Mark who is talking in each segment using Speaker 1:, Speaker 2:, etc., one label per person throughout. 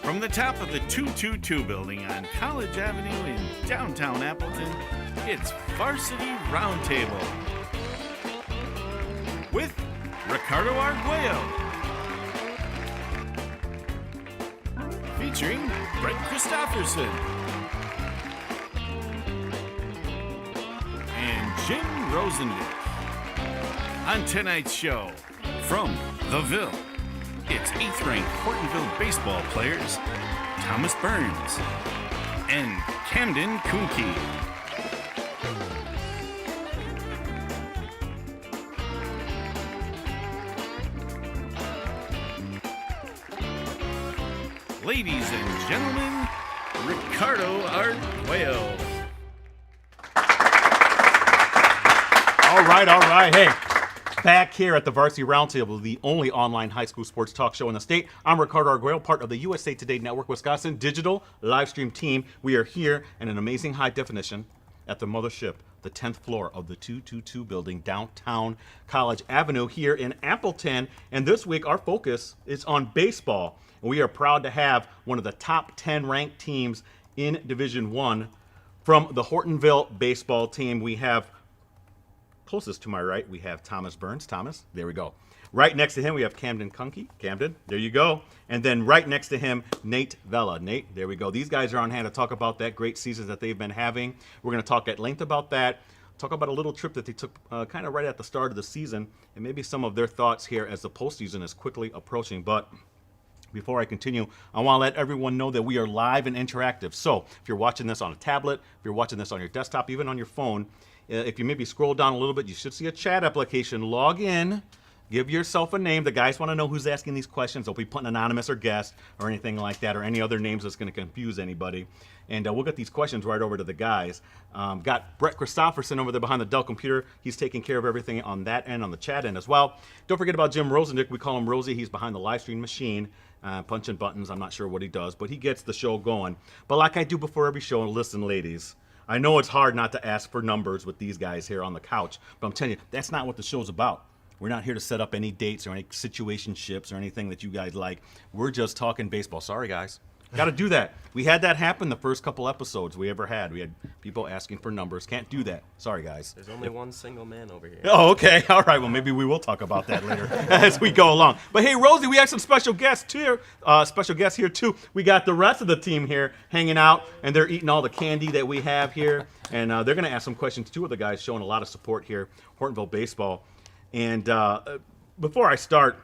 Speaker 1: From the top of the 222 building on College Avenue in downtown Appleton, it's Varsity Roundtable with Ricardo Arguello, featuring Brett Christopherson and Jim Rosandick. On tonight's show, from the Ville, it's 8th-ranked Hortonville baseball players Thomas Burns and Camden Kuhnke. Ladies and gentlemen, Ricardo Arguello.
Speaker 2: All right. Hey, back here at the Varsity Roundtable, the only online high school sports talk show in the state. I'm Ricardo Arguello, part of the USA Today Network Wisconsin digital live stream team. We are here in an amazing high definition at the mothership, the 10th floor of the 222 building, downtown College Avenue here in Appleton. And this week, our focus is on baseball. And we are proud to have one of the top 10 ranked teams in Division I from the Hortonville baseball team. We have closest to my right, we have Thomas Burns. Thomas, there we go. Right next to him, we have Camden Kuhnke. Camden, there you go. And then right next to him, Nate Vela. Nate, there we go. These guys are on hand to talk about that great season that they've been having. We're going to talk at length about that, talk about a little trip that they took kind of right at the start of the season, and maybe some of their thoughts here as the postseason is quickly approaching. But before I continue, I want to let everyone know that we are live and interactive. So if you're watching this on a tablet, if you're watching this on your desktop, even on your phone, if you maybe scroll down a little bit, you should see a chat application. Log in, give yourself a name. The guys want to know who's asking these questions. They'll be putting anonymous or guest or anything like that, or any other names that's going to confuse anybody. And we'll get these questions right over to the guys. Got Brett Christopherson over there behind the Dell computer. He's taking care of everything on that end, on the chat end as well. Don't forget about Jim Rosandick. We call him Rosie. He's behind the live stream machine, punching buttons. I'm not sure what he does, but he gets the show going. But like I do before every show, listen, ladies, I know it's hard not to ask for numbers with these guys here on the couch, but I'm telling you, that's not what the show's about. We're not here to set up any dates or any situationships or anything that you guys like. We're just talking baseball. Sorry, guys. Got to do that. We had that happen the first couple episodes we ever had. We had people asking for numbers. Can't do that. Sorry, guys.
Speaker 3: There's only one single man over here.
Speaker 2: Oh, okay. All right. Well, maybe we will talk about that later as we go along. But hey, Rosie, we have some special guests here. Too. We got the rest of the team here hanging out, and they're eating all the candy that we have here. And they're going to ask some questions. Two of the guys showing a lot of support here, Hortonville baseball. And before I start,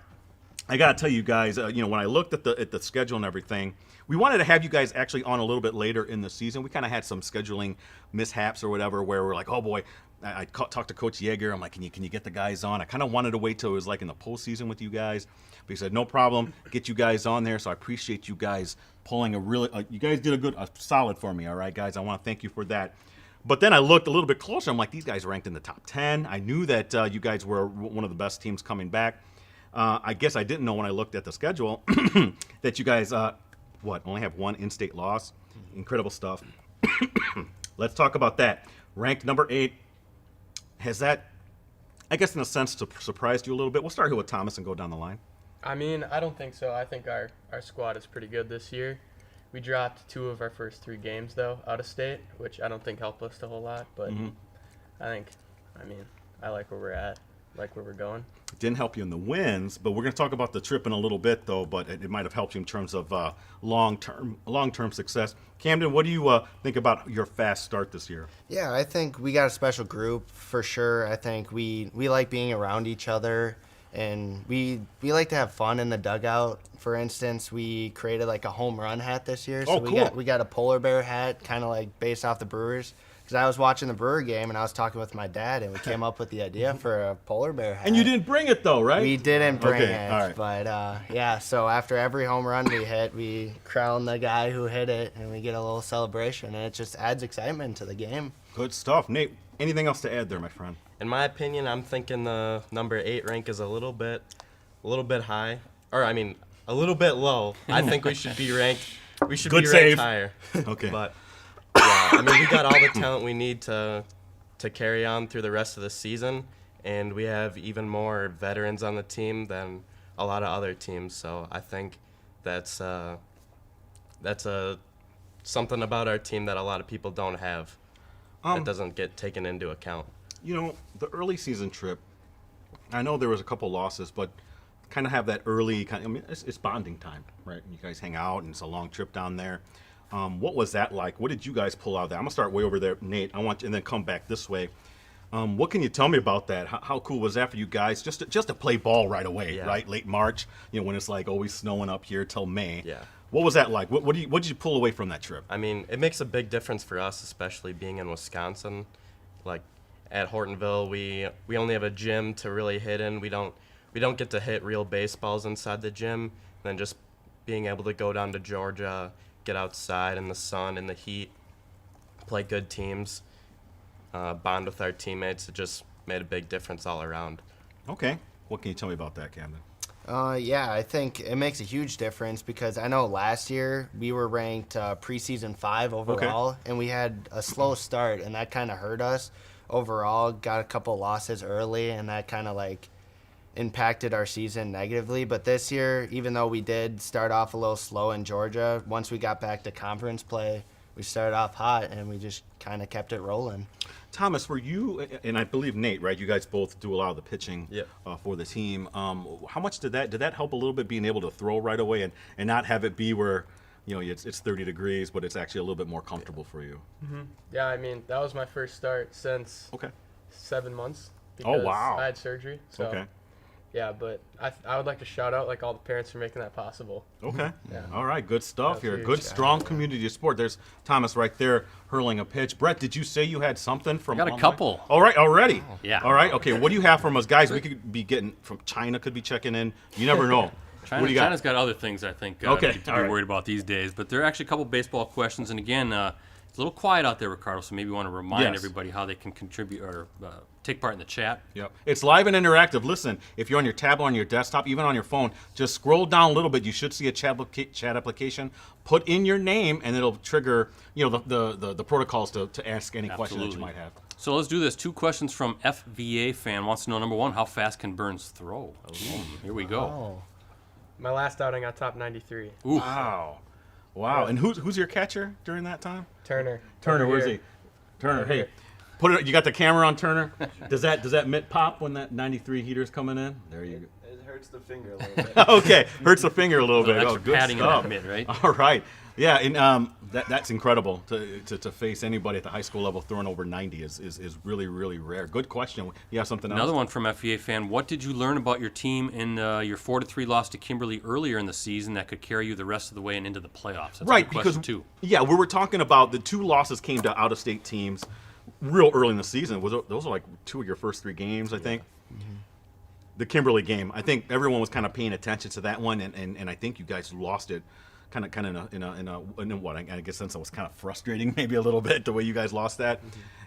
Speaker 2: I got to tell you guys, when I looked at the schedule and everything, we wanted to have you guys actually on a little bit later in the season. We kind of had some scheduling mishaps or whatever where we're like, oh boy, I talked to Coach Yeager. I'm like, can you get the guys on? I kind of wanted to wait till it was like in the postseason with you guys. But he said, no problem, get you guys on there. So I appreciate you guys pulling you guys did a solid for me. All right, guys, I want to thank you for that. But then I looked a little bit closer. I'm like, these guys are ranked in the top 10. I knew that you guys were one of the best teams coming back. I guess I didn't know when I looked at the schedule that you guys, only have one in-state loss? Incredible stuff. Let's talk about that. Ranked number 8. Has that, I guess in a sense, surprised you a little bit? We'll start here with Thomas and go down the line.
Speaker 4: I mean, I don't think so. I think our squad is pretty good this year. We dropped 2 of our first 3 games, though, out of state, which I don't think helped us a whole lot. But I like where we're at, like where we're going.
Speaker 2: It didn't help you in the wins, but we're going to talk about the trip in a little bit, though. But it might have helped you in terms of long-term success. Camden, what do you think about your fast start this year?
Speaker 5: Yeah, I think we got a special group for sure. I think we like being around each other. And we like to have fun in the dugout. For instance, we created like a home run hat this year. So
Speaker 2: cool.
Speaker 5: we got a polar bear hat, kind of like based off the Brewers. Because I was watching the Brewer game and I was talking with my dad, and we came up with the idea for a polar bear hat.
Speaker 2: And you didn't bring it though, right?
Speaker 5: We didn't bring it.
Speaker 2: All right.
Speaker 5: But so after every home run we hit, we crown the guy who hit it, and we get a little celebration, and it just adds excitement to the game.
Speaker 2: Good stuff. Nate, anything else to add there, my friend?
Speaker 3: In my opinion, I'm thinking the number 8 rank is a little bit high, a little bit low. I think we should be ranked. We should
Speaker 2: Good
Speaker 3: be
Speaker 2: save.
Speaker 3: ranked higher.
Speaker 2: Okay.
Speaker 3: But yeah, we got all the talent we need to carry on through the rest of the season, and we have even more veterans on the team than a lot of other teams. So I think that's that's something about our team that a lot of people don't have. That doesn't get taken into account.
Speaker 2: You know, the early season trip, I know there was a couple losses, but kind of have that early kind of, I mean, it's bonding time, right? You guys hang out, and it's a long trip down there. What was that like? What did you guys pull out of that? I'm going to start way over there, Nate, and then come back this way. What can you tell me about that? How cool was that for you guys? Just to play ball right away, right? Late March, when it's like always snowing up here till May.
Speaker 3: Yeah.
Speaker 2: What was that like? What did you pull away from that trip?
Speaker 3: I mean, it makes a big difference for us, especially being in Wisconsin. Like at Hortonville, we only have a gym to really hit in. We don't get to hit real baseballs inside the gym. And then just being able to go down to Georgia, get outside in the sun, in the heat, play good teams, bond with our teammates. It just made a big difference all around.
Speaker 2: Okay. What can you tell me about that, Camden?
Speaker 5: Yeah, I think it makes a huge difference because I know last year we were ranked preseason 5 overall, and we had a slow start, and that kind of hurt us overall. Got a couple losses early, and that kind of like impacted our season negatively. But this year, even though we did start off a little slow in Georgia, once we got back to conference play, we started off hot, and we just kind of kept it rolling.
Speaker 2: Thomas, were you, and I believe Nate, right? You guys both do a lot of the pitching for the team. How much did that help a little bit, being able to throw right away and not have it be where, it's 30 degrees, but it's actually a little bit more comfortable for you?
Speaker 4: Mm-hmm. Yeah, I mean, that was my first start since 7 months.
Speaker 2: Oh, wow.
Speaker 4: I had surgery. So,
Speaker 2: okay.
Speaker 4: Yeah, but I would like to shout out all the parents for making that possible.
Speaker 2: Okay.
Speaker 4: Yeah.
Speaker 2: All right. Good stuff
Speaker 4: That's
Speaker 2: here.
Speaker 4: huge.
Speaker 2: Good, strong community support. There's Thomas right there hurling a pitch. Brett, did you say you had something from?
Speaker 6: I got a couple.
Speaker 2: All right. Already.
Speaker 6: Yeah.
Speaker 2: All right. Okay. What do you have from us, guys? We could be getting from China. Could be checking in. You never know. What do you got?
Speaker 6: China's got other things, I think,
Speaker 2: Okay,
Speaker 6: to be
Speaker 2: all right.
Speaker 6: worried about these days. But there are actually a couple baseball questions. And again, it's a little quiet out there, Ricardo, so maybe you want to remind everybody how they can contribute or take part in the chat.
Speaker 2: Yep. It's live and interactive. Listen, if you're on your tablet, on your desktop, even on your phone, just scroll down a little bit. You should see a chat application. Put in your name, and it'll trigger, the protocols to ask any question that you might have.
Speaker 6: So let's do this. 2 questions from FVA fan. Wants to know, number 1, how fast can Burns throw? Here we go.
Speaker 5: Oh.
Speaker 4: My last outing, I topped 93.
Speaker 6: Ooh.
Speaker 2: Wow. And who's your catcher during that time?
Speaker 4: Turner.
Speaker 2: Turner, where's
Speaker 4: here.
Speaker 2: he? Turner, hey. Put it. You got the camera on Turner? Does that mitt pop when that 93 heater's coming in? There you go.
Speaker 3: It hurts the finger a little bit.
Speaker 2: Okay, hurts the finger a little bit.
Speaker 6: Extra
Speaker 2: Good
Speaker 6: padding in
Speaker 2: stuff.
Speaker 6: that mitt, right?
Speaker 2: All right. Yeah, and that's incredible to face anybody at the high school level throwing over 90 is really, really rare. Good question. You have something else?
Speaker 6: Another one from FVA fan. What did you learn about your team in your 4-3 loss to Kimberly earlier in the season that could carry you the rest of the way and into the playoffs? That's
Speaker 2: Right,
Speaker 6: a good question,
Speaker 2: because
Speaker 6: too.
Speaker 2: yeah, we were talking about the 2 losses came to out-of-state teams real early in the season. Those are like 2 of your first 3 games, I think. Mm-hmm. The Kimberly game, I think everyone was kind of paying attention to that one, and I think you guys lost it kind of in what I guess since it was kind of frustrating maybe a little bit the way you guys lost that.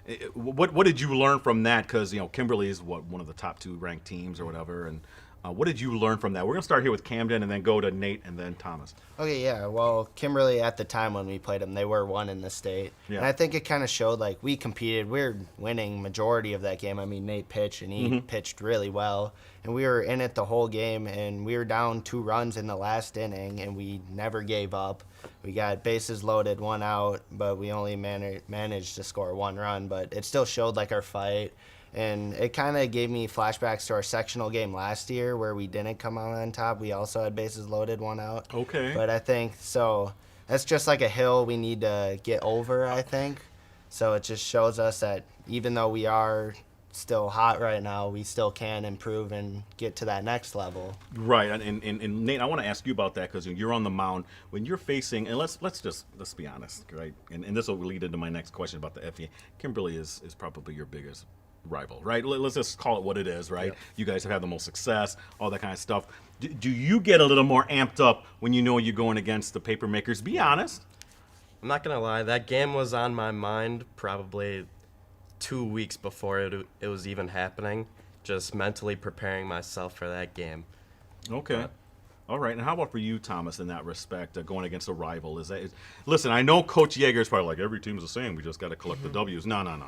Speaker 2: Mm-hmm. What did you learn from that? Because Kimberly is one of the top 2 ranked teams or whatever, and what did you learn from that? We're gonna start here with Camden and then go to Nate and then Thomas.
Speaker 5: Okay, yeah. Well, Kimberly at the time when we played them, they were 1 in the state.
Speaker 2: Yeah.
Speaker 5: And I think it kind of showed we competed. We were winning majority of that game. I mean, Nate pitched, and he pitched really well. And we were in it the whole game, and we were down 2 runs in the last inning, and we never gave up. We got bases loaded, 1 out, but we only managed to score 1 run. But it still showed our fight. And it kind of gave me flashbacks to our sectional game last year where we didn't come out on top. We also had bases loaded, 1 out.
Speaker 2: Okay.
Speaker 5: But I think, so that's just like a hill we need to get over, I think. So it just shows us that even though we are still hot right now, we still can improve and get to that next level.
Speaker 2: Right, and Nate, I want to ask you about that because you're on the mound when you're facing, and let's be honest, right? And this will lead into my next question about the FA. Kimberly is probably your biggest rival, right? Let's just call it what it is, right? Yep. You guys have had the most success, all that kind of stuff. Do you get a little more amped up when you know you're going against the paper makers? Be honest.
Speaker 3: I'm not gonna lie, that game was on my mind probably 2 weeks before it was even happening, just mentally preparing myself for that game.
Speaker 2: Okay. All right. And how about for you, Thomas, in that respect, going against a rival? Listen, I know Coach Yeager is probably like, every team's the same. We just got to collect the W's. No.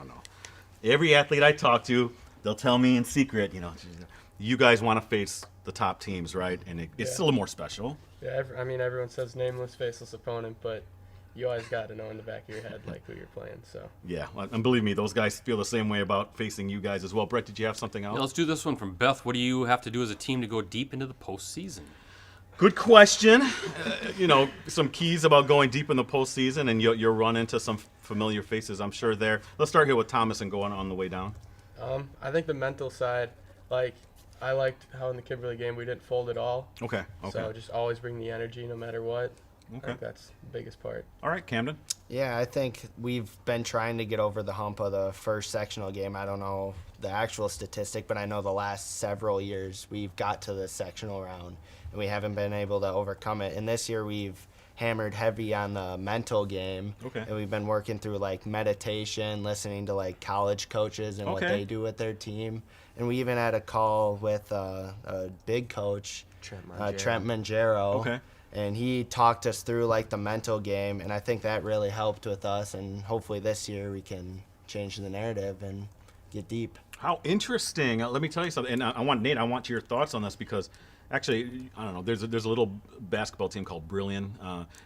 Speaker 2: Every athlete I talk to, they'll tell me in secret, you guys want to face the top teams, right? And it's
Speaker 4: Yeah.
Speaker 2: still a little more special.
Speaker 4: Yeah, I mean, everyone says nameless, faceless opponent, but you always got to know in the back of your head like who you're playing. So
Speaker 2: Yeah, and believe me, those guys feel the same way about facing you guys as well. Brett, did you have something else?
Speaker 6: Yeah, let's do this one from Beth. What do you have to do as a team to go deep into the postseason?
Speaker 2: Good question. Some keys about going deep in the postseason, and you'll run into some familiar faces, I'm sure, there. Let's start here with Thomas and go on the way down.
Speaker 4: I think the mental side, like, I liked how in the Kimberly game we didn't fold at all.
Speaker 2: Okay.
Speaker 4: So just always bring the energy no matter what.
Speaker 2: Okay.
Speaker 4: I think that's the biggest part.
Speaker 2: All right, Camden.
Speaker 5: Yeah, I think we've been trying to get over the hump of the first sectional game. I don't know the actual statistic, but I know the last several years we've got to the sectional round, and we haven't been able to overcome it. And this year we've hammered heavy on the mental game.
Speaker 2: Okay.
Speaker 5: And we've been working through, like, meditation, listening to, like, college coaches and what
Speaker 2: Okay.
Speaker 5: they do with their team. And we even had a call with a big coach, Trent Mangiero.
Speaker 2: Okay.
Speaker 5: And he talked us through, like, the mental game, and I think that really helped with us. And hopefully this year we can change the narrative and get deep.
Speaker 2: How interesting. Let me tell you something. And I want your thoughts on this because actually, I don't know, there's a little basketball team called Brilliant.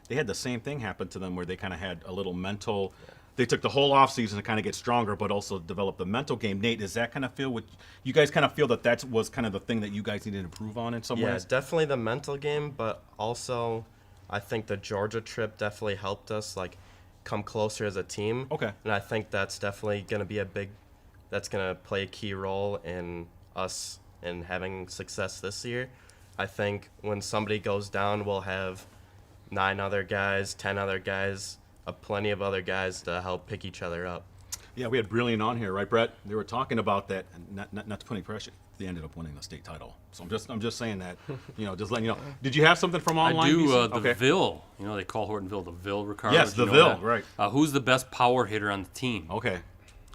Speaker 2: They had the same thing happen to them where they kind of had a little mental they took the whole offseason to kind of get stronger, but also develop the mental game. Nate, does that kind of feel you guys kind of feel that was kind of the thing that you guys needed to improve on in some
Speaker 3: Yeah,
Speaker 2: ways?
Speaker 3: definitely the mental game, but also I think the Georgia trip definitely helped us like come closer as a team.
Speaker 2: Okay.
Speaker 3: And I think that's definitely going to be that's going to play a key role in us in having success this year. I think when somebody goes down, we'll have 9 other guys, 10 other guys, plenty of other guys to help pick each other up.
Speaker 2: Yeah, we had Brilliant on here, right, Brett? They were talking about that, and not to put any pressure. They ended up winning the state title. So I'm just saying that, just letting you know. Did you have something from online?
Speaker 6: I do.
Speaker 2: BC?
Speaker 6: The
Speaker 2: Okay.
Speaker 6: Ville. They call Hortonville the Ville, Ricardo.
Speaker 2: Yes,
Speaker 6: Did you
Speaker 2: the
Speaker 6: know
Speaker 2: Ville,
Speaker 6: that?
Speaker 2: right.
Speaker 6: Who's the best power hitter on the team?
Speaker 2: Okay.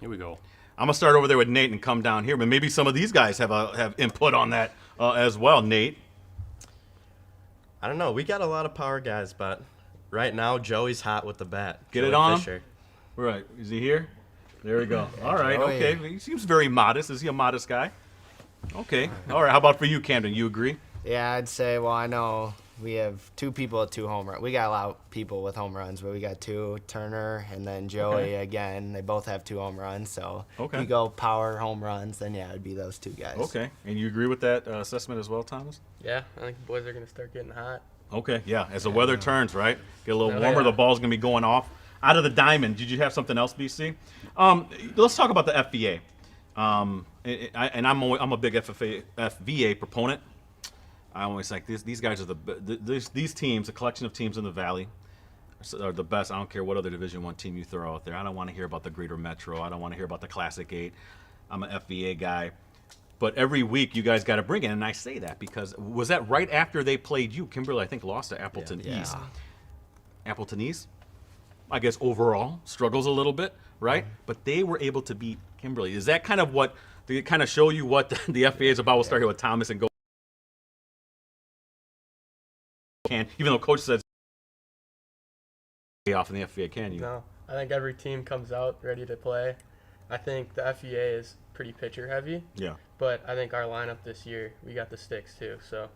Speaker 6: Here we go.
Speaker 2: I'm gonna start over there with Nate and come down here, but maybe some of these guys have input on that as well. Nate.
Speaker 3: I don't know. We got a lot of power guys, but right now Joey's hot with the bat.
Speaker 2: Get
Speaker 3: Joey
Speaker 2: it on him?
Speaker 3: Fisher.
Speaker 2: Right. Is he here? There we go. All right.
Speaker 5: Joey.
Speaker 2: Okay. He seems very modest. Is he a modest guy? Okay. All right. How about for you, Camden? You agree?
Speaker 5: Yeah, I'd say, well, I know we have 2 people with 2 home runs. We got a lot of people with home runs, but we got 2, Turner and then Joey again. They both have 2 home runs. So if you go power home runs, then yeah, it'd be those 2 guys.
Speaker 2: Okay. And you agree with that assessment as well, Thomas?
Speaker 4: Yeah, I think the boys are going to start getting hot.
Speaker 2: Okay. Yeah. As the weather turns, right? Get a little
Speaker 4: Oh,
Speaker 2: warmer.
Speaker 4: yeah.
Speaker 2: The ball's going to be going off out of the diamond. Did you have something else, BC? Let's talk about the FVA. I'm a big FVA proponent. I always like these guys are these teams, a collection of teams in the Valley, are the best. I don't care what other Division I team you throw out there. I don't want to hear about the Greater Metro. I don't want to hear about the Classic 8. I'm an FVA guy. But every week you guys got to bring it, and I say that because was that right after they played you? Kimberly, I think, lost to Appleton East. Appleton East, I guess overall struggles a little bit, right? But they were able to beat Kimberly. Is that kind of what they kind of show you what the FVA is about? We'll start here with Thomas and go. Even though Coach says off in the FVA, can you?
Speaker 4: No, I think every team comes out ready to play. I think the FEA is pretty pitcher heavy,
Speaker 2: Yeah.
Speaker 4: but I think our lineup this year, we got the sticks too. So,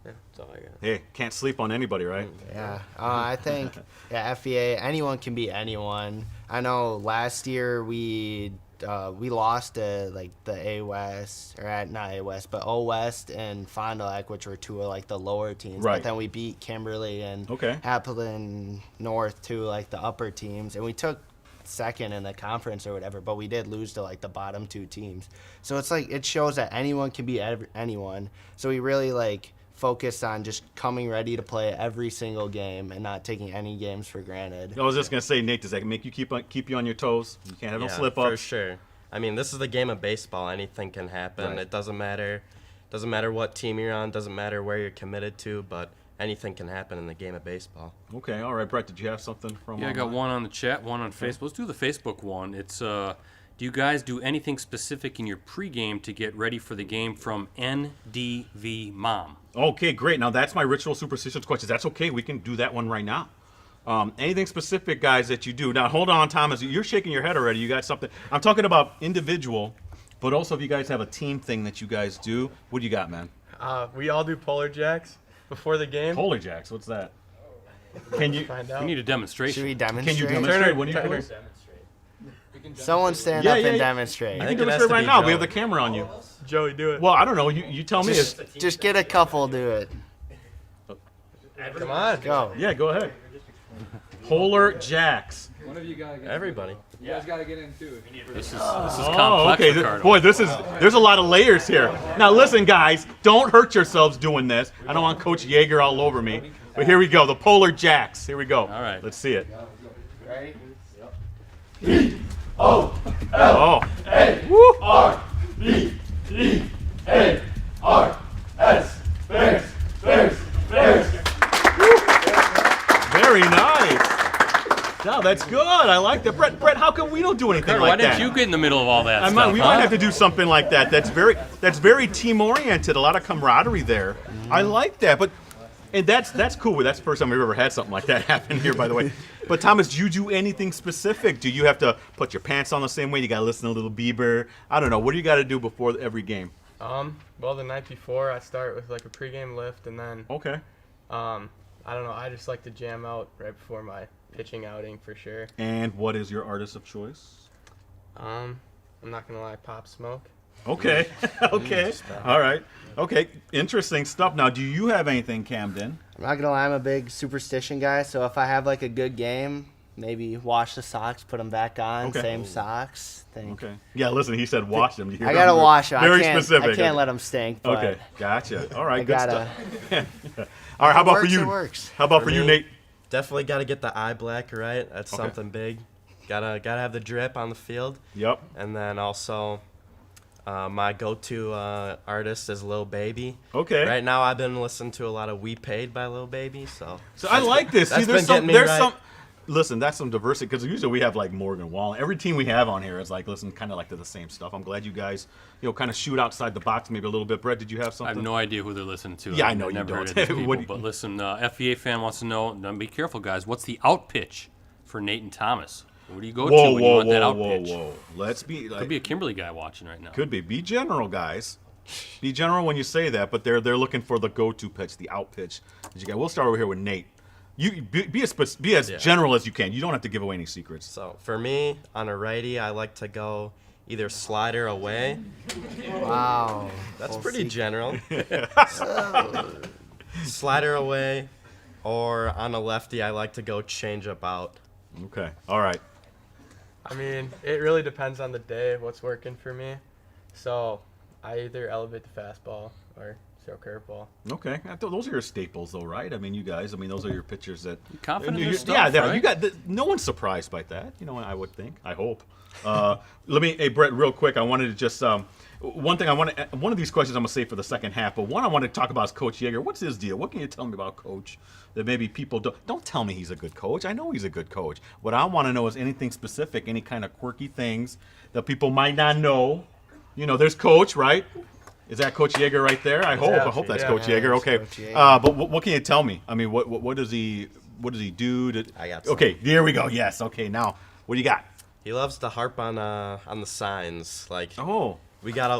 Speaker 4: yeah, that's all I got.
Speaker 2: Hey, can't sleep on anybody, right?
Speaker 5: Yeah, I think FEA, anyone can beat anyone. I know last year we lost to like the A West, or not A West, but O West and Fond du Lac, which were 2 of like the lower teams.
Speaker 2: Right.
Speaker 5: But then we beat Kimberly and
Speaker 2: Okay.
Speaker 5: Appleton North, 2 like the upper teams, and we took second in the conference or whatever. But we did lose to like the bottom 2 teams. So it's like it shows that anyone can beat anyone. So we really like focused on just coming ready to play every single game and not taking any games for granted.
Speaker 2: I was just gonna say, Nate, does that make you keep you on your toes? You can't have no slip ups.
Speaker 3: For sure. I mean, this is the game of baseball. Anything can happen.
Speaker 2: Right.
Speaker 3: It doesn't matter. Doesn't matter what team you're on. Doesn't matter where you're committed to. But anything can happen in the game of baseball.
Speaker 2: Okay, all right, Brett. Did you have something from?
Speaker 6: Yeah, I got
Speaker 2: online?
Speaker 6: one on the chat, one on Facebook. Let's do the Facebook one. It's do you guys do anything specific in your pregame to get ready for the game from NDV Mom?
Speaker 2: Okay, great. Now that's my ritual superstitions question. That's okay. We can do that one right now. Anything specific, guys, that you do? Now hold on, Thomas. You're shaking your head already. You got something? I'm talking about individual But also, if you guys have a team thing that you guys do, what do you got, man?
Speaker 4: We all do polar jacks before the game.
Speaker 2: Polar jacks. What's that? Can you?
Speaker 4: Find
Speaker 6: We
Speaker 4: out.
Speaker 6: need a demonstration.
Speaker 5: Should we
Speaker 2: Can
Speaker 5: demonstrate?
Speaker 2: you demonstrate? What do you do?
Speaker 5: Someone stand
Speaker 2: Yeah,
Speaker 5: up
Speaker 2: yeah,
Speaker 5: and
Speaker 2: yeah.
Speaker 5: demonstrate.
Speaker 2: You
Speaker 3: I
Speaker 2: can
Speaker 3: think it has
Speaker 2: demonstrate
Speaker 3: to
Speaker 2: right
Speaker 3: be
Speaker 2: now. We have
Speaker 3: Joey.
Speaker 2: the camera on you.
Speaker 4: Joey, do it.
Speaker 2: Well, I don't know. You tell me.
Speaker 5: Just get a couple do it.
Speaker 4: Come on.
Speaker 5: Go.
Speaker 2: Yeah, go ahead. Polar jacks.
Speaker 7: One of you gotta get.
Speaker 3: Everybody.
Speaker 7: You guys gotta get in too.
Speaker 6: This is
Speaker 2: Oh,
Speaker 6: complex,
Speaker 2: okay.
Speaker 6: Ricardo.
Speaker 2: Boy, there's a lot of layers here. Now, listen, guys, don't hurt yourselves doing this. I don't want Coach Yeager all over me. But here we go. The polar jacks. Here we go.
Speaker 6: All right.
Speaker 2: Let's see it.
Speaker 5: Right?
Speaker 2: Oh. Very nice. No, that's good. I like that. Brett, how come we don't do anything
Speaker 6: Ricardo,
Speaker 2: like
Speaker 6: why
Speaker 2: that?
Speaker 6: didn't you get in the middle of all that
Speaker 2: I
Speaker 6: stuff?
Speaker 2: might, we
Speaker 6: huh?
Speaker 2: might have to do something like that. That's very team oriented. A lot of camaraderie there. I like that. And that's cool. That's the first time we've ever had something like that happen here, by the way. But Thomas, do you do anything specific? Do you have to put your pants on the same way? You got to listen to Little Bieber? I don't know. What do you got to do before every game?
Speaker 4: Well, the night before, I start with like a pregame lift, and then
Speaker 2: Okay.
Speaker 4: I don't know. I just like to jam out right before my pitching outing for sure.
Speaker 2: And what is your artist of choice?
Speaker 4: I'm not gonna lie, Pop Smoke.
Speaker 2: Okay. Okay. All right. Okay. Interesting stuff. Now, do you have anything, Camden?
Speaker 5: I'm not gonna lie, I'm a big superstition guy. So if I have like a good game, maybe wash the socks, put them back on,
Speaker 2: Okay.
Speaker 5: same socks. Think.
Speaker 2: Okay. Yeah, listen, he said wash them. You hear
Speaker 5: I
Speaker 2: that?
Speaker 5: gotta wash them.
Speaker 2: Very
Speaker 5: I can't,
Speaker 2: specific.
Speaker 5: I can't let them stink. But
Speaker 2: Okay. Gotcha. All right.
Speaker 5: I
Speaker 2: Good
Speaker 5: gotta.
Speaker 2: stuff. All right. How about for
Speaker 5: works,
Speaker 2: you?
Speaker 5: it works.
Speaker 2: How about for
Speaker 3: For
Speaker 2: you,
Speaker 3: me,
Speaker 2: Nate?
Speaker 3: Definitely got to get the eye black right. That's
Speaker 2: Okay.
Speaker 3: something big. Gotta have the drip on the field.
Speaker 2: Yep.
Speaker 3: And then also, my go-to artist is Lil Baby.
Speaker 2: Okay.
Speaker 3: Right now, I've been listening to a lot of "We Paid" by Lil Baby. So
Speaker 2: I like this. See,
Speaker 3: that's
Speaker 2: there's
Speaker 3: been
Speaker 2: some.
Speaker 3: getting me
Speaker 2: There's
Speaker 3: right.
Speaker 2: some. Listen, that's some diversity because usually we have like Morgan Wallen. Every team we have on here is like listen, kind of like to the same stuff. I'm glad you guys, kind of shoot outside the box maybe a little bit. Brett, did you have
Speaker 6: I
Speaker 2: something?
Speaker 6: have no idea who they're listening to.
Speaker 2: Yeah, I
Speaker 6: I've
Speaker 2: know you
Speaker 6: never heard of
Speaker 2: don't.
Speaker 6: these people.
Speaker 2: What do you-
Speaker 6: But listen, FVA fan wants to know. Now be careful, guys. What's the out pitch for Nate and Thomas? Who do you go to when you want that out pitch?
Speaker 2: Let's be like,
Speaker 6: Could be a Kimberly guy watching right now.
Speaker 2: could be. Be general, guys. Be general when you say that, but they're looking for the go-to pitch, the out pitch. That you got. We'll start over here with Nate. You be as general as you can. You don't have to give away any secrets.
Speaker 3: So for me, on a righty, I like to go either slider away.
Speaker 5: Wow.
Speaker 3: That's
Speaker 5: We'll
Speaker 3: pretty
Speaker 5: see.
Speaker 3: general. Slider away, or on a lefty, I like to go change up out.
Speaker 2: Okay. All right.
Speaker 4: I mean, it really depends on the day, what's working for me. So I either elevate the fastball or throw curveball.
Speaker 2: Okay. Those are your staples, though, right? I mean, you guys. I mean, those are your pitchers that.
Speaker 6: Confident in
Speaker 2: You-
Speaker 6: their stuff,
Speaker 2: yeah,
Speaker 6: right?
Speaker 2: you got. No one's surprised by that. I would think. I hope. Hey, Brett, real quick. I wanted to just one thing. One of these questions I'm gonna save for the second half, but one I want to talk about is Coach Yeager. What's his deal? What can you tell me about Coach that maybe people don't tell me he's a good coach? I know he's a good coach. What I want to know is anything specific, any kind of quirky things that people might not know. There's Coach, right? Is that Coach Yeager right there? I hope that's
Speaker 4: yeah.
Speaker 2: Coach
Speaker 5: Yeah,
Speaker 2: Yeager.
Speaker 5: that's
Speaker 2: Okay.
Speaker 5: Coach Yeager.
Speaker 2: But what can you tell me? I mean, what does he do?
Speaker 3: I got
Speaker 2: Okay, there we go. Yes. Okay. Now, what do you got?
Speaker 3: He loves to harp on the signs. Like
Speaker 2: Oh.
Speaker 3: we got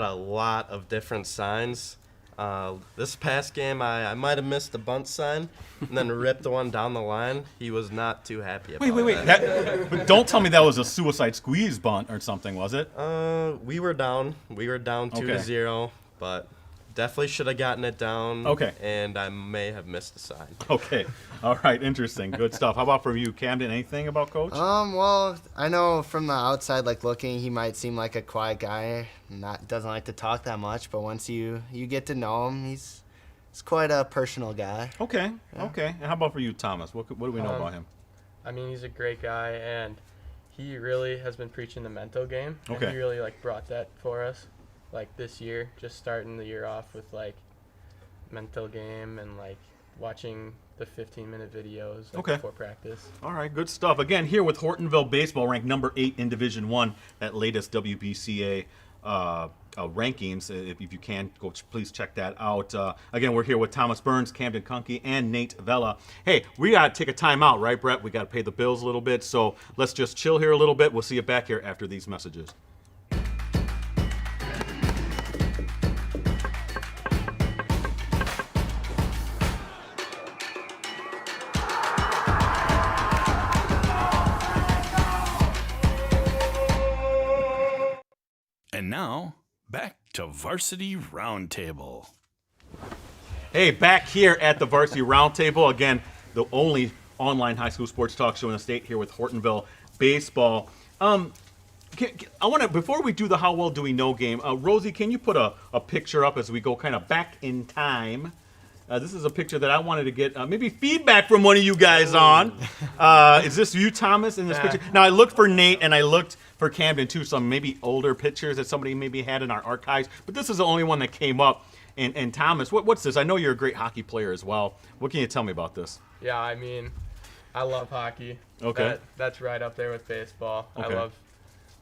Speaker 3: a lot of different signs. This past game, I might have missed a bunt sign and then ripped the one down the line. He was not too happy about
Speaker 2: Wait.
Speaker 3: that.
Speaker 2: But don't tell me that was a suicide squeeze bunt or something, was it?
Speaker 3: We were down. We were down 2-0, but definitely should have gotten it down.
Speaker 2: Okay.
Speaker 3: And I may have missed a sign.
Speaker 2: Okay. All right. Interesting. Good stuff. How about for you, Camden? Anything about Coach?
Speaker 5: Well, I know from the outside, like looking, he might seem like a quiet guy, doesn't like to talk that much. But once you get to know him, he's quite a personal guy.
Speaker 2: Okay. Okay. And how about for you, Thomas? What do we know about him?
Speaker 4: I mean, he's a great guy, and he really has been preaching the mental game. And
Speaker 2: Okay.
Speaker 4: he really brought that for us, this year, just starting the year off with mental game and watching the 15-minute videos
Speaker 2: Okay.
Speaker 4: before practice.
Speaker 2: All right, good stuff. Again, here with Hortonville baseball, ranked number 8 in Division I at latest WBCA rankings. If you can, go please check that out. Again, we're here with Thomas Burns, Camden Kuhnke, and Nate Vela. Hey, we got to take a time out, right, Brett? We got to pay the bills a little bit, so let's just chill here a little bit. We'll see you back here after these messages.
Speaker 1: And now, back to Varsity Roundtable.
Speaker 2: Hey, back here at the Varsity Roundtable. Again, the only online high school sports talk show in the state, here with Hortonville baseball. I want to, before we do the How Well Do We Know game, Rosie, can you put a picture up as we go kind of back in time? This is a picture that I wanted to get maybe feedback from one of you guys on. Is this you, Thomas, in this picture? Now, I looked for Nate and I looked for Camden, too, some maybe older pictures that somebody maybe had in our archives. But this is the only one that came up. And Thomas, what's this? I know you're a great hockey player as well. What can you tell me about this?
Speaker 4: Yeah, I mean, I love hockey.
Speaker 2: Okay.
Speaker 4: That's right up there with baseball.
Speaker 2: Okay.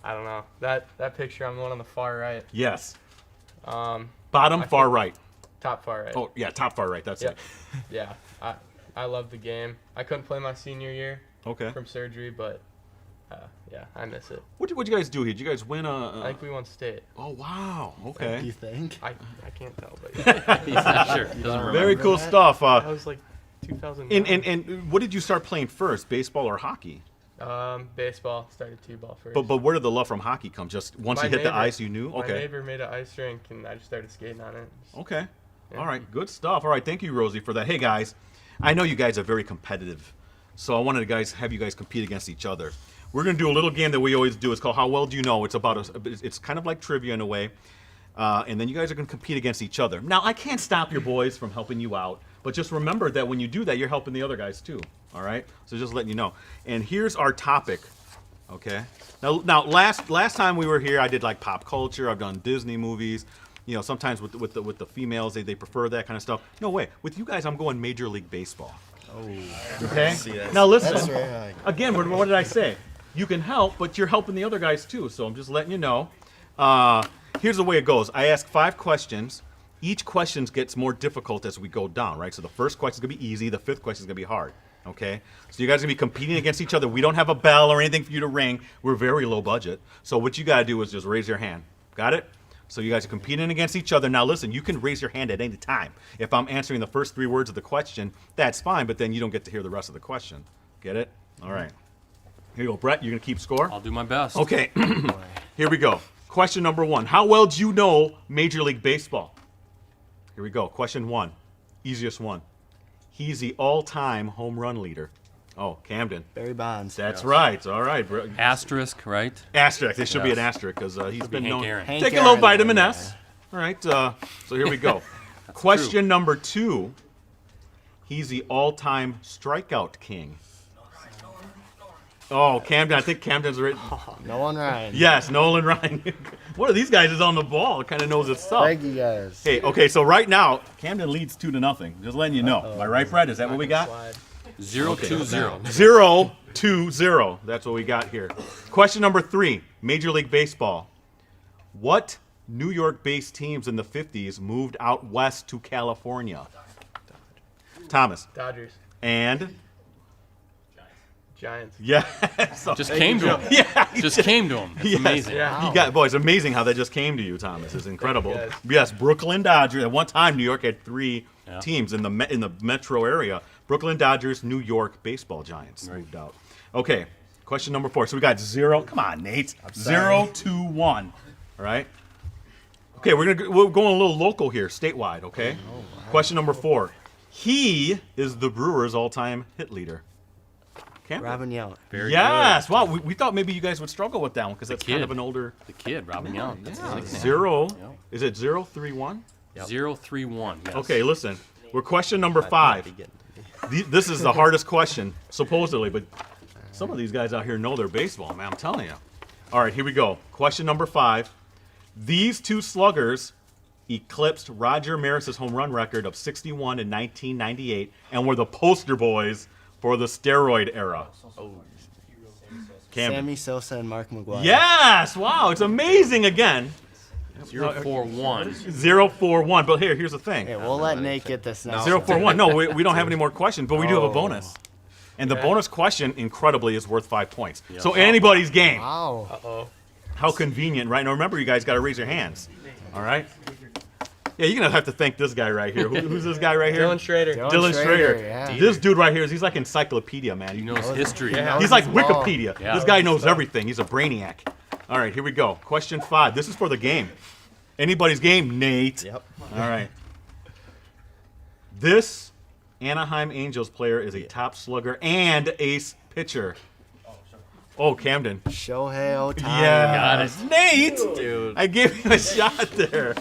Speaker 4: I don't know. That picture, I'm the one on the far right.
Speaker 2: Yes. Bottom far right.
Speaker 4: Top far right.
Speaker 2: Oh, yeah, top far right. That's it.
Speaker 4: Yeah. I love the game. I couldn't play my senior year
Speaker 2: Okay.
Speaker 4: from surgery, but yeah, I miss it.
Speaker 2: What'd you guys do here? Did you guys win
Speaker 4: I think we won state.
Speaker 2: Oh, wow.
Speaker 5: You
Speaker 2: Okay.
Speaker 5: think?
Speaker 4: I can't tell, but yeah.
Speaker 6: He's not sure. He doesn't remember.
Speaker 2: Very cool
Speaker 5: that?
Speaker 2: stuff.
Speaker 4: That was like 2009.
Speaker 2: And what did you start playing first, baseball or hockey?
Speaker 4: Baseball. Started T-ball first.
Speaker 2: But where did the love from hockey come? Just once
Speaker 4: My
Speaker 2: you hit the
Speaker 4: neighbor-
Speaker 2: ice, you knew?
Speaker 4: My
Speaker 2: Okay.
Speaker 4: neighbor made an ice rink, and I just started skating on it.
Speaker 2: Okay.
Speaker 4: Yeah.
Speaker 2: All right. Good stuff. All right. Thank you, Rosie, for that. Hey, guys, I know you guys are very competitive, so I wanted to have you guys compete against each other. We're going to do a little game that we always do. It's called How Well Do You Know? It's it's kind of like trivia in a way, and then you guys are going to compete against each other. Now, I can't stop your boys from helping you out, but just remember that when you do that, you're helping the other guys too. All right. So just letting you know. And here's our topic. Okay. Now, last time we were here, I did like pop culture. I've done Disney movies. You know, sometimes with the females, they prefer that kind of stuff. No way. With you guys, I'm going Major League Baseball. Oh. Okay. Now listen.
Speaker 5: That's right.
Speaker 2: Again, what did I say? You can help, but you're helping the other guys too. So I'm just letting you know. Here's the way it goes. I ask 5 questions. Each question gets more difficult as we go down, right? So the first question is going to be easy. The 5th question is going to be hard. Okay? So you guys are going to be competing against each other. We don't have a bell or anything for you to ring. We're very low budget. So what you got to do is just raise your hand. Got it? So you guys are competing against each other. Now listen, you can raise your hand at any time. If I'm answering the first 3 words of the question, that's fine, but then you don't get to hear the rest of the question. Get it? All right. Here you go. Brett, you're going to keep score?
Speaker 6: I'll do my best.
Speaker 2: Okay. Here we go. Question number 1. How well do you know Major League Baseball? Here we go. Question 1. Easiest one. He's the all-time home run leader. Oh, Camden.
Speaker 5: Barry Bonds.
Speaker 2: That's right. All right.
Speaker 6: Asterisk, right?
Speaker 2: Asterisk. There should be an
Speaker 6: Yes.
Speaker 2: asterisk because he's
Speaker 6: Could be
Speaker 2: been
Speaker 6: Hank
Speaker 2: known.
Speaker 6: Aaron.
Speaker 5: Hank
Speaker 2: Take a little
Speaker 5: Aaron,
Speaker 2: vitamin
Speaker 5: yeah.
Speaker 2: S. All right. So here we go. Question number 2. He's the all-time strikeout king. Oh, Camden. I think Camden's written.
Speaker 5: Nolan Ryan.
Speaker 2: Yes, Nolan Ryan. One of these guys is on the ball. Kind of knows his stuff.
Speaker 5: Thank you guys.
Speaker 2: Hey, okay, so right now, Camden leads 2-0. Just letting you know. Am I right, Brett? Is that what we got?
Speaker 4: Slide.
Speaker 6: 0-2-0.
Speaker 2: 0-2-0. That's what we got here. Question number 3, Major League Baseball. What New York-based teams in the 50s moved out west to California? Thomas.
Speaker 4: Dodgers.
Speaker 2: And?
Speaker 4: Giants.
Speaker 2: Yes.
Speaker 6: Just came to him.
Speaker 2: Yeah.
Speaker 6: Just came to him. It's
Speaker 2: Yes.
Speaker 6: amazing.
Speaker 4: Yeah.
Speaker 2: You got, boy, it's amazing how that just came to you, Thomas. It's incredible.
Speaker 4: Thank you, guys.
Speaker 2: Yes, Brooklyn Dodgers. At one time, New York had 3
Speaker 6: Yeah.
Speaker 2: teams in the metro area. Brooklyn Dodgers, New York Baseball Giants moved out. Okay, question number 4. So we got 0. Come on, Nate. 0-1. All right. Okay, we're going a little local here, statewide. Okay. Question number 4. He is the Brewers' all-time hit leader. Camden.
Speaker 5: Robin Yount.
Speaker 6: Very
Speaker 2: Yes.
Speaker 6: good.
Speaker 2: Wow. We thought maybe you guys would struggle with that one because that's kind
Speaker 6: kid.
Speaker 2: of an older.
Speaker 6: The kid, Robin Young. That's his nickname.
Speaker 2: 0.
Speaker 6: Yeah.
Speaker 2: Is it 0-3-1?
Speaker 6: 0-3-1. Yes.
Speaker 2: Okay, listen. We're question number 5. This is the hardest question, supposedly, but some of these guys out here know their baseball, man. I'm telling you. All right, here we go. Question number 5. These 2 sluggers eclipsed Roger Maris's home run record of 61 in 1998 and were the poster boys for the steroid era. Camden.
Speaker 5: Sammy Sosa and Mark McGuire.
Speaker 2: Yes! Wow, it's amazing again.
Speaker 6: 0-4-1.
Speaker 2: 0-4-1. But here's the thing.
Speaker 5: Hey, we'll let Nate get this now.
Speaker 2: 0-4-1. No, we don't have any more questions, but we do have a bonus. And the bonus question, incredibly, is worth 5 points. So anybody's game.
Speaker 5: Wow.
Speaker 4: Uh-oh.
Speaker 2: How convenient, right? Now remember, you guys got to raise your hands. All right? Yeah, you're going to have to thank this guy right here. Who's this guy right here?
Speaker 4: Dylan Schrader.
Speaker 2: Dylan Schrader.
Speaker 5: Yeah.
Speaker 2: This dude right here, he's like encyclopedia, man.
Speaker 6: He knows history.
Speaker 4: Yeah.
Speaker 2: He's like
Speaker 5: Ball.
Speaker 2: Wikipedia.
Speaker 6: Yeah.
Speaker 2: This guy knows everything. He's a brainiac. All right, here we go. Question 5. This is for the game. Anybody's game, Nate.
Speaker 3: Yep.
Speaker 2: All right. This Anaheim Angels player is a top slugger and ace pitcher. Oh, Camden.
Speaker 5: Shohei Ohtani.
Speaker 2: Yeah.
Speaker 6: Got it.
Speaker 2: Nate!
Speaker 3: Dude.
Speaker 2: I gave you a shot there.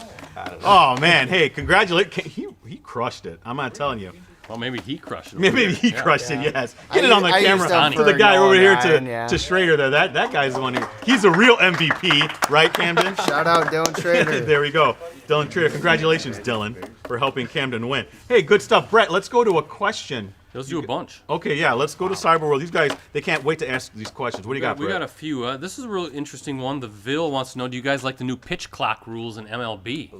Speaker 2: Oh, man. Hey, congratulations. He crushed it. I'm not telling you.
Speaker 6: Well, maybe he crushed it.
Speaker 2: Maybe he
Speaker 6: Yeah.
Speaker 2: crushed it, yes. Get it on the
Speaker 5: I used
Speaker 2: camera
Speaker 5: him
Speaker 2: to the
Speaker 5: for
Speaker 2: guy over here
Speaker 5: 09, yeah.
Speaker 2: to Schrader there. That guy's the one he's a real MVP, right, Camden?
Speaker 5: Shout out Dylan Schrader.
Speaker 2: There we go. Dylan Schrader. Congratulations, Dylan, for helping Camden win. Hey, good stuff. Brett, let's go to a question.
Speaker 6: Let's do a bunch.
Speaker 2: Okay, yeah, let's go to Cyberworld. These guys, they can't wait to ask these questions. What do you got,
Speaker 6: We
Speaker 2: Brett?
Speaker 6: got a few. This is a real interesting one. The Ville wants to know, do you guys like the new pitch clock rules in MLB?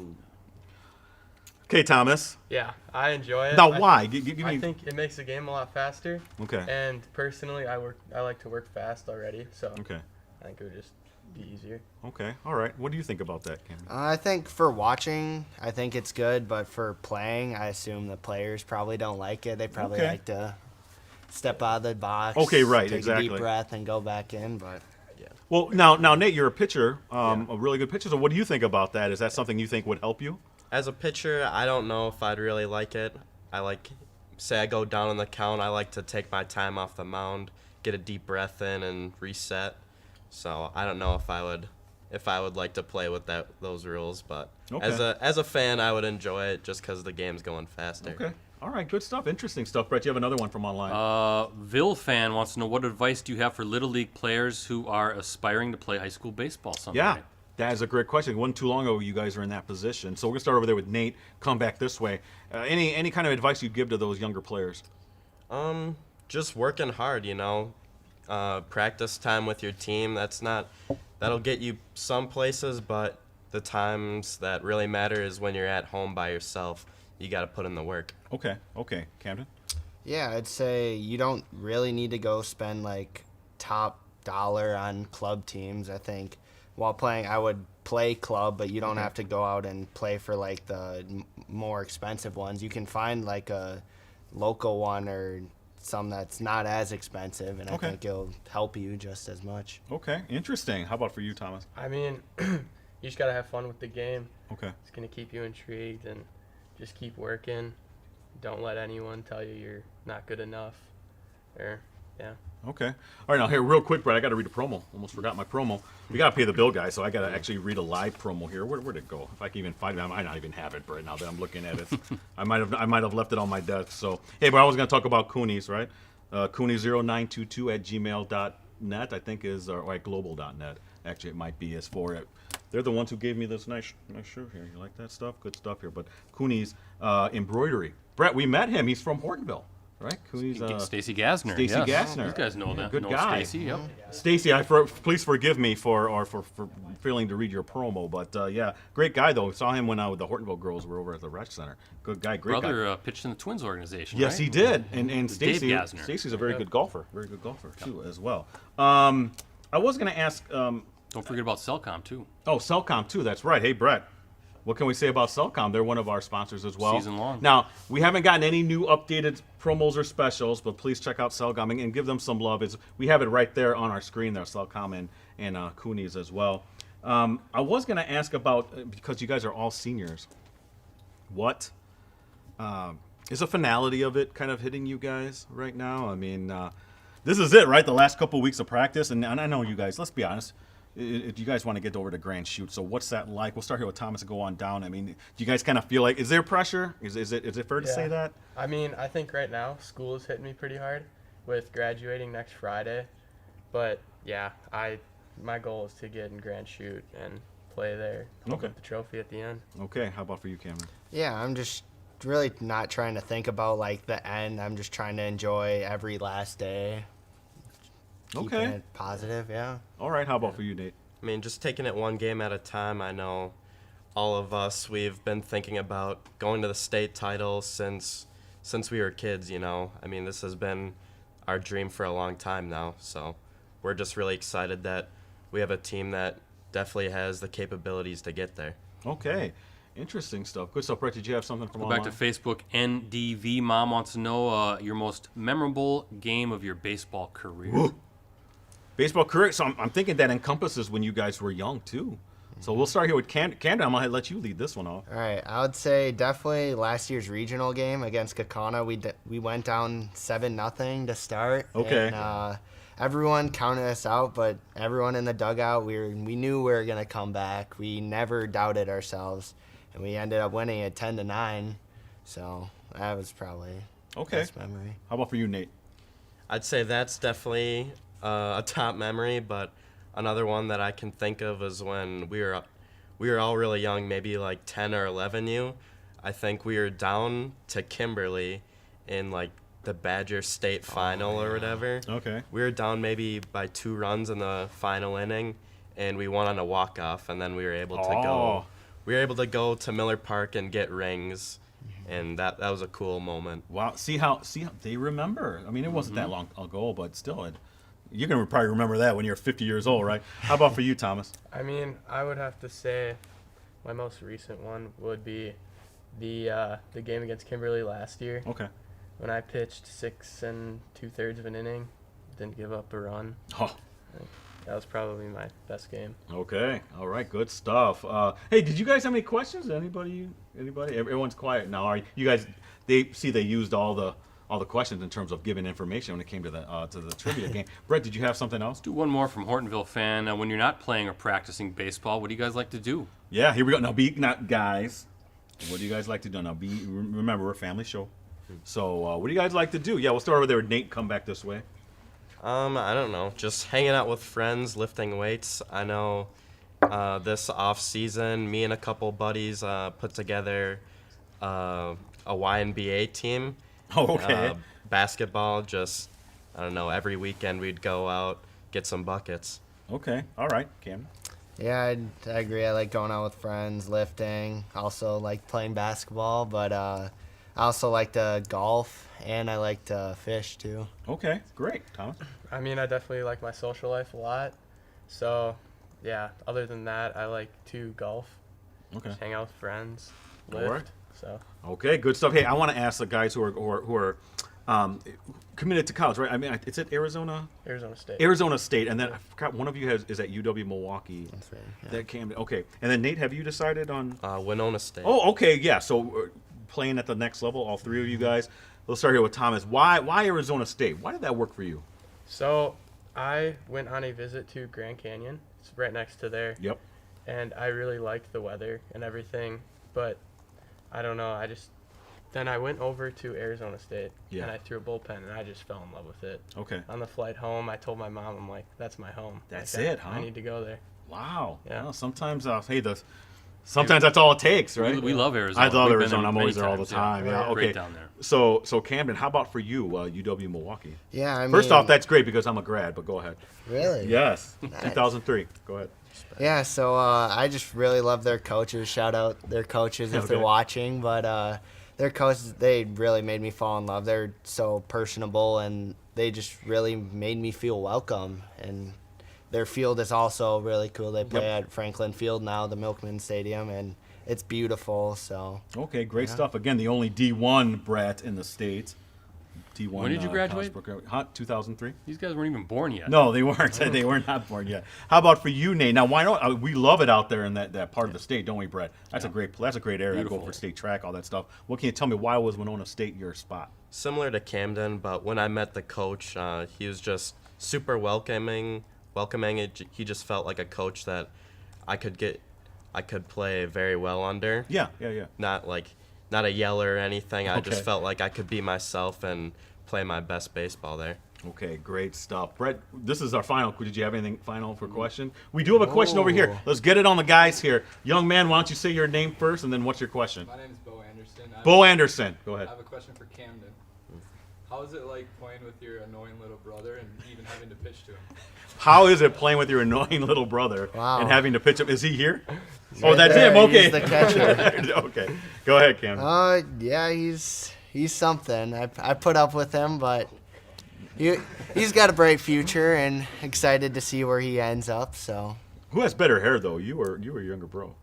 Speaker 2: Okay, Thomas.
Speaker 4: Yeah, I enjoy it.
Speaker 2: Now, why? Give
Speaker 4: I
Speaker 2: me.
Speaker 4: think it makes the game a lot faster.
Speaker 2: Okay.
Speaker 4: And personally, I like to work fast already, so
Speaker 2: Okay.
Speaker 4: I think it would just be easier.
Speaker 2: Okay. All right. What do you think about that, Camden?
Speaker 5: I think for watching, I think it's good, but for playing, I assume the players probably don't like it. They probably
Speaker 2: Okay.
Speaker 5: like to step out of the box.
Speaker 2: Okay, right,
Speaker 5: take a
Speaker 2: exactly.
Speaker 5: deep breath and go back in, but
Speaker 2: Well, now, Nate, you're a pitcher, a really good pitcher. So, what do you think about that? Is that something you think would help you?
Speaker 3: As a pitcher, I don't know if I'd really like it. Say I go down on the count, I like to take my time off the mound, get a deep breath in, and reset. So I don't know if I would like to play with those rules, but
Speaker 2: Okay.
Speaker 3: as a fan, I would enjoy it just because the game's going faster.
Speaker 2: Okay. All right. Good stuff. Interesting stuff. Brett, you have another one from online.
Speaker 6: Ville fan wants to know, what advice do you have for Little League players who are aspiring to play high school baseball someday?
Speaker 2: Yeah, that is a great question. It wasn't too long ago you guys were in that position. So we're going to start over there with Nate, come back this way. Any kind of advice you'd give to those younger players?
Speaker 3: Just working hard, practice time with your team. That'll get you some places, but the times that really matter is when you're at home by yourself. You got to put in the work.
Speaker 2: Okay. Camden?
Speaker 5: yeah, I'd say you don't really need to go spend like top dollar on club teams. I think while playing, I would play club, but you don't have to go out and play for like the more expensive ones. You can find like a local one or some that's not as expensive, and I
Speaker 2: Okay.
Speaker 5: think it'll help you just as much.
Speaker 2: Okay. Interesting. How about for you, Thomas?
Speaker 4: I mean, you just gotta have fun with the game.
Speaker 2: Okay.
Speaker 4: It's gonna keep you intrigued, and just keep working. Don't let anyone tell you you're not good enough.
Speaker 2: Okay. All right, now here, real quick, Brett, I got to read a promo. Almost forgot my promo. We got to pay the bill, guys, so I got to actually read a live promo here. Where'd it go? If I can even find it, I might not even have it right now that I'm looking at it. I might have left it on my desk. So, hey, but I was going to talk about Coonies, right? Cooney0922@gmail.net, I think is, or at global.net. Actually, it might be as for it. They're the ones who gave me this nice shirt here. You like that stuff? Good stuff here. But Coonies embroidery. Brett, we met him. He's from Hortonville, right? Coonies.
Speaker 6: Stacy Gassner.
Speaker 2: Stacy
Speaker 6: yes.
Speaker 2: Gassner.
Speaker 6: These guys know that.
Speaker 2: Good
Speaker 6: know
Speaker 2: guy.
Speaker 6: Stacy, yep.
Speaker 2: Stacy, please forgive me for failing to read your promo, but yeah, great guy though. Saw him when the Hortonville girls were over at the rec center. Good guy, great guy.
Speaker 6: Brother pitched in the Twins organization,
Speaker 2: Yes,
Speaker 6: right?
Speaker 2: he did. And
Speaker 6: Dave
Speaker 2: Stacy,
Speaker 6: Gassner.
Speaker 2: Stacy's a very good golfer too as well. I was going to ask.
Speaker 6: Don't forget about Cellcom, too.
Speaker 2: Oh, Cellcom too. That's right. Hey, Brett. What can we say about Cellcom? They're one of our sponsors as well.
Speaker 6: Season long.
Speaker 2: Now, we haven't gotten any new updated promos or specials, but please check out Cellcom and give them some love. We have it right there on our screen there, Cellcom and Coonies as well. I was going to ask about, because you guys are all seniors, what is the finality of it kind of hitting you guys right now? I mean, this is it, right? The last couple weeks of practice, and I know you guys, let's be honest, if you guys want to get over to Grand Shoot, so what's that like? We'll start here with Thomas and go on down. I mean, do you guys kind of feel like, is there pressure? Is it fair to say that?
Speaker 4: I mean, I think right now school is hitting me pretty hard with graduating next Friday. But yeah, my goal is to get in Grand Shoot and play there. Hold
Speaker 2: Okay.
Speaker 4: up the trophy at the end.
Speaker 2: Okay, how about for you, Cameron?
Speaker 5: Yeah, I'm just really not trying to think about like the end. I'm just trying to enjoy every last day. Keeping
Speaker 2: Okay.
Speaker 5: it positive, yeah.
Speaker 2: All right, how about for you, Nate?
Speaker 3: I mean, just taking it one game at a time. I know all of us, we've been thinking about going to the state title since we were kids, I mean, this has been our dream for a long time now. So we're just really excited that we have a team that definitely has the capabilities to get there.
Speaker 2: Okay, interesting stuff. Good stuff, Brett. Did you have something from
Speaker 6: Go
Speaker 2: online?
Speaker 6: back to Facebook. NDV Mom wants to know your most memorable game of your baseball career.
Speaker 2: Baseball career. So I'm thinking that encompasses when you guys were young too. So we'll start here with Camden. I'm gonna let you lead this one off.
Speaker 5: All right, I would say definitely last year's regional game against Kaukauna. We went down 7-0 to start.
Speaker 2: Okay.
Speaker 5: And, everyone counted us out, but everyone in the dugout, we knew we were gonna come back. We never doubted ourselves, and we ended up winning it 10-9. So that was probably
Speaker 2: Okay.
Speaker 5: best memory.
Speaker 2: How about for you, Nate?
Speaker 3: I'd say that's definitely a top memory, but another one that I can think of is when we were all really young, maybe like 10 or 11 U. I think we were down to Kimberly in like the Badger State final or whatever.
Speaker 2: Okay.
Speaker 3: We were down maybe by 2 runs in the final inning, and we won on a walk-off, and then we were able to go. We were able to go to Miller Park and get rings, and that was a cool moment.
Speaker 2: Wow. See how they remember. I mean, it wasn't that long ago, but still, you're gonna probably remember that when you're 50 years old, right? How about for you, Thomas?
Speaker 4: I mean, I would have to say my most recent one would be the game against Kimberly last year
Speaker 2: Okay.
Speaker 4: when I pitched 6 2/3 of an inning, didn't give up a run.
Speaker 2: Oh.
Speaker 4: That was probably my best game.
Speaker 2: Okay. All right. Good stuff. Hey, did you guys have any questions? Anybody? Everyone's quiet now. Are you guys? They used all the questions in terms of giving information when it came to the trivia game. Brett, did you have something else?
Speaker 6: Do one more from Hortonville fan. When you're not playing or practicing baseball, what do you guys like to do?
Speaker 2: Yeah. Here we go. Now, not guys. What do you guys like to do? Now, remember, we're a family show. So, what do you guys like to do? Yeah, we'll start over there. Nate, come back this way.
Speaker 3: I don't know, just hanging out with friends, lifting weights. I know this off season, me and a couple buddies put together a YNBA team.
Speaker 2: Oh, okay.
Speaker 3: Basketball, just, I don't know, every weekend we'd go out, get some buckets.
Speaker 2: Okay. All right, Cam.
Speaker 5: Yeah, I agree. I like going out with friends, lifting. Also like playing basketball, but I also like to golf, and I like to fish too.
Speaker 2: Okay, great. Thomas?
Speaker 4: I mean, I definitely like my social life a lot. So, yeah, other than that, I like to golf,
Speaker 2: Okay.
Speaker 4: just hang out with friends,
Speaker 2: All
Speaker 4: lift.
Speaker 2: right.
Speaker 4: So,
Speaker 2: Okay, good stuff. Hey, I want to ask the guys who are committed to college, right? I mean, it's at Arizona
Speaker 4: Arizona State.
Speaker 2: State, and then I forgot one of you is at UW Milwaukee.
Speaker 5: That's right. Yeah.
Speaker 2: That came. Okay, and then Nate, have you decided on?
Speaker 3: Winona State.
Speaker 2: Oh, okay, yeah. So playing at the next level, all three of you guys. Let's start here with Thomas. Why Arizona State? Why did that work for you?
Speaker 4: So, I went on a visit to Grand Canyon. It's right next to there.
Speaker 2: Yep.
Speaker 4: And I really liked the weather and everything, but I don't know. Then I went over to Arizona State,
Speaker 2: Yeah.
Speaker 4: and I threw a bullpen, and I just fell in love with it.
Speaker 2: Okay.
Speaker 4: On the flight home, I told my mom, I'm like, that's my home.
Speaker 2: That's
Speaker 4: Like,
Speaker 2: it, huh?
Speaker 4: I need to go there.
Speaker 2: Wow.
Speaker 4: Yeah.
Speaker 2: Well, sometimes sometimes that's all it takes, right?
Speaker 6: We love Arizona.
Speaker 2: I love
Speaker 6: We've been
Speaker 2: Arizona. I'm
Speaker 6: many
Speaker 2: always there all the
Speaker 6: times,
Speaker 2: time. Yeah.
Speaker 6: Great
Speaker 2: Okay.
Speaker 6: down there.
Speaker 2: So Camden, how about for you, UW Milwaukee?
Speaker 5: Yeah, I mean,
Speaker 2: First off, that's great because I'm a grad, but go ahead.
Speaker 5: really.
Speaker 2: Yes.
Speaker 5: Nice.
Speaker 2: 2003. Go ahead.
Speaker 5: Yeah, so I just really love their coaches. Shout out their coaches if they're
Speaker 2: Okay.
Speaker 5: watching. But their coaches, they really made me fall in love. They're so personable, and they just really made me feel welcome. And their field is also really cool. They play at Franklin Field now, the Milkman Stadium, and it's beautiful. So
Speaker 2: Okay, great stuff. Again, the only D1 brat in the state. D1.
Speaker 6: When did you graduate?
Speaker 2: 2003.
Speaker 6: These guys weren't even born yet.
Speaker 2: No, they weren't. They were not born yet. How about for you, Nate? Now, why not? We love it out there in that part of the state, don't we, Brett? That's a great area.
Speaker 6: Beautiful.
Speaker 2: Go for state track, all that stuff. What can you tell me? Why was Winona State your spot?
Speaker 3: Similar to Camden, but when I met the coach, he was just super welcoming. He just felt like a coach that I could play very well under.
Speaker 2: Yeah.
Speaker 3: Not a yeller or anything. I just
Speaker 2: Okay.
Speaker 3: felt like I could be myself and play my best baseball there.
Speaker 2: Okay, great stuff. Brett, this is our final. Did you have anything final for question? We do have a question over here. Let's get it on the guys here. Young man, why don't you say your name first, and then what's your question?
Speaker 7: My name is Bo Anderson.
Speaker 2: Bo Anderson. Go
Speaker 7: I
Speaker 2: ahead.
Speaker 7: have a question for Camden. How is it like playing with your annoying little brother and even having to pitch to him?
Speaker 2: How is it playing with your annoying little brother
Speaker 5: Wow.
Speaker 2: and having to pitch him? Is he here?
Speaker 5: right
Speaker 2: that's
Speaker 5: there.
Speaker 2: him. Okay.
Speaker 5: He's the catcher.
Speaker 2: Okay. Go ahead, Cam.
Speaker 5: yeah, he's something. I put up with him, but he's got a bright future, and excited to see where he ends up. So
Speaker 2: Who has better hair, though? You or your younger bro?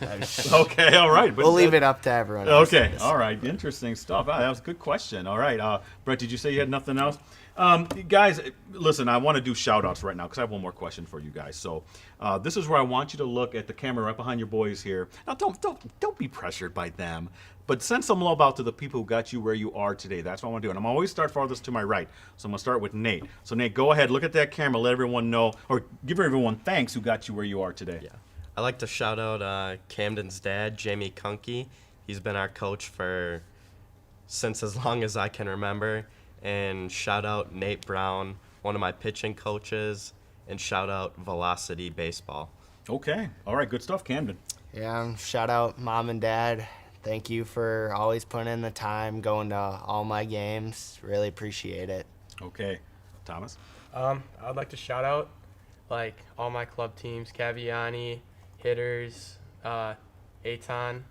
Speaker 2: Okay, all right. But
Speaker 5: We'll leave it up to everyone else.
Speaker 2: Okay, all right. Interesting stuff. That was a good question. All right. Brett, did you say you had nothing else? Guys, listen, I want to do shout-outs right now because I have one more question for you guys. So this is where I want you to look at the camera right behind your boys here. Now, don't be pressured by them, but send some love out to the people who got you where you are today. That's what I want to do. And I'm always start farthest to my right. So I'm going to start with Nate. So, Nate, go ahead. Look at that camera. Let everyone know, or give everyone thanks who got you where you are today.
Speaker 3: Yeah. I like to shout out Camden's dad, Jamie Kuhnke. He's been our coach since as long as I can remember. And shout out Nate Brown, one of my pitching coaches, and shout out Velocity Baseball.
Speaker 2: Okay. All right. Good stuff, Camden.
Speaker 5: Yeah, shout out Mom and Dad. Thank you for always putting in the time, going to all my games. Really appreciate it.
Speaker 2: Okay. Thomas?
Speaker 4: I'd like to shout out all my club teams, Caviani, hitters, Aton,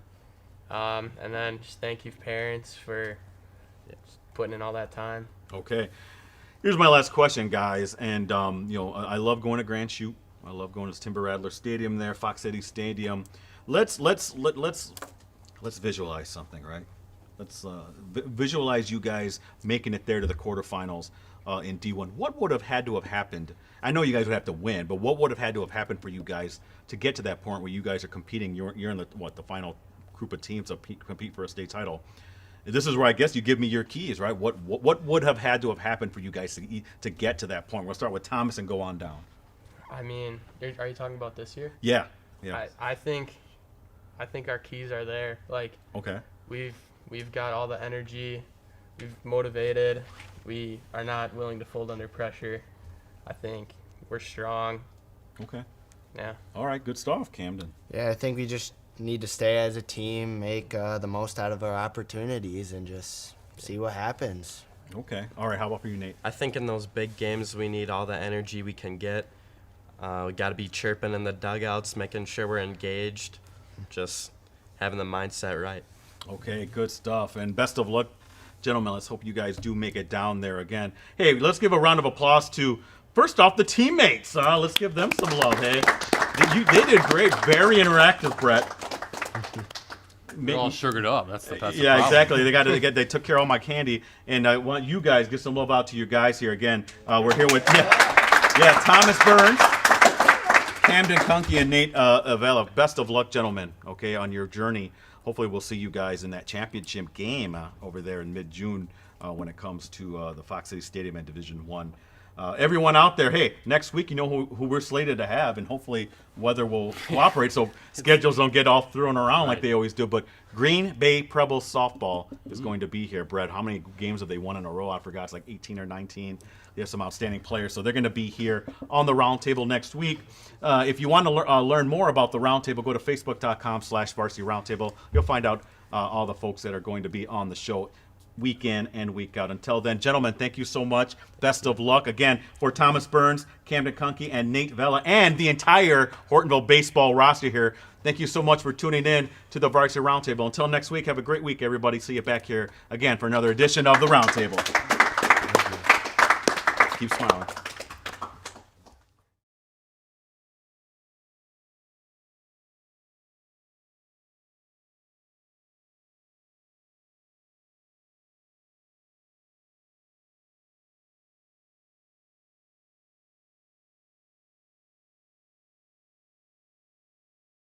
Speaker 4: and then just thank you parents for putting in all that time.
Speaker 2: Okay. Here's my last question, guys. And, I love going to Grand Chute. I love going to Timber Rattler Stadium there, Fox City Stadium. Let's visualize something, right? Let's visualize you guys making it there to the quarterfinals in D1. What would have had to have happened? I know you guys would have to win, but what would have had to have happened for you guys to get to that point where you guys are competing? You're in the final group of teams to compete for a state title. This is where I guess you give me your keys, right? What would have had to have happened for you guys to get to that point? We'll start with Thomas and go on down.
Speaker 4: I mean, are you talking about this year?
Speaker 2: Yeah.
Speaker 4: I think our keys are there.
Speaker 2: Okay.
Speaker 4: We've got all the energy. We've motivated. We are not willing to fold under pressure. I think we're strong.
Speaker 2: Okay.
Speaker 4: Yeah.
Speaker 2: All right. Good stuff, Camden.
Speaker 5: Yeah, I think we just need to stay as a team, make the most out of our opportunities, and just see what happens.
Speaker 2: Okay. All right. How about for you, Nate?
Speaker 3: I think in those big games we need all the energy we can get. We got to be chirping in the dugouts, making sure we're engaged, just having the mindset right.
Speaker 2: Okay, good stuff. And best of luck, gentlemen. Let's hope you guys do make it down there again. Hey, let's give a round of applause to, first off, the teammates. Let's give them some love, hey. They did great. Very interactive, Brett.
Speaker 6: They're all sugared up. That's the problem.
Speaker 2: Exactly. They took care of all my candy. And I want you guys, give some love out to your guys here again. We're here with Thomas Burns, Camden Kuhnke, and Nate Avella. Best of luck, gentlemen, okay, on your journey. Hopefully we'll see you guys in that championship game over there in mid-June when it comes to the Fox City Stadium in Division I. Everyone out there, hey, next week you know who we're slated to have, and hopefully weather will cooperate so schedules don't get all thrown around like they always do. But Green Bay Prebles softball is going to be here. Brett, how many games have they won in a row? I forgot. It's like 18 or 19. They have some outstanding players, so they're going to be here on the Roundtable next week. If you want to learn more about the Roundtable, go to facebook.com/Varsity Roundtable. You'll find out all the folks that are going to be on the show week in and week out. Until then, gentlemen, thank you so much. Best of luck again for Thomas Burns, Camden Kuhnke, and Nate Vella, and the entire Hortonville baseball roster here. Thank you so much for tuning in to the Varsity Roundtable. Until next week, have a great week, everybody. See you back here again for another edition of the Roundtable. Keep smiling.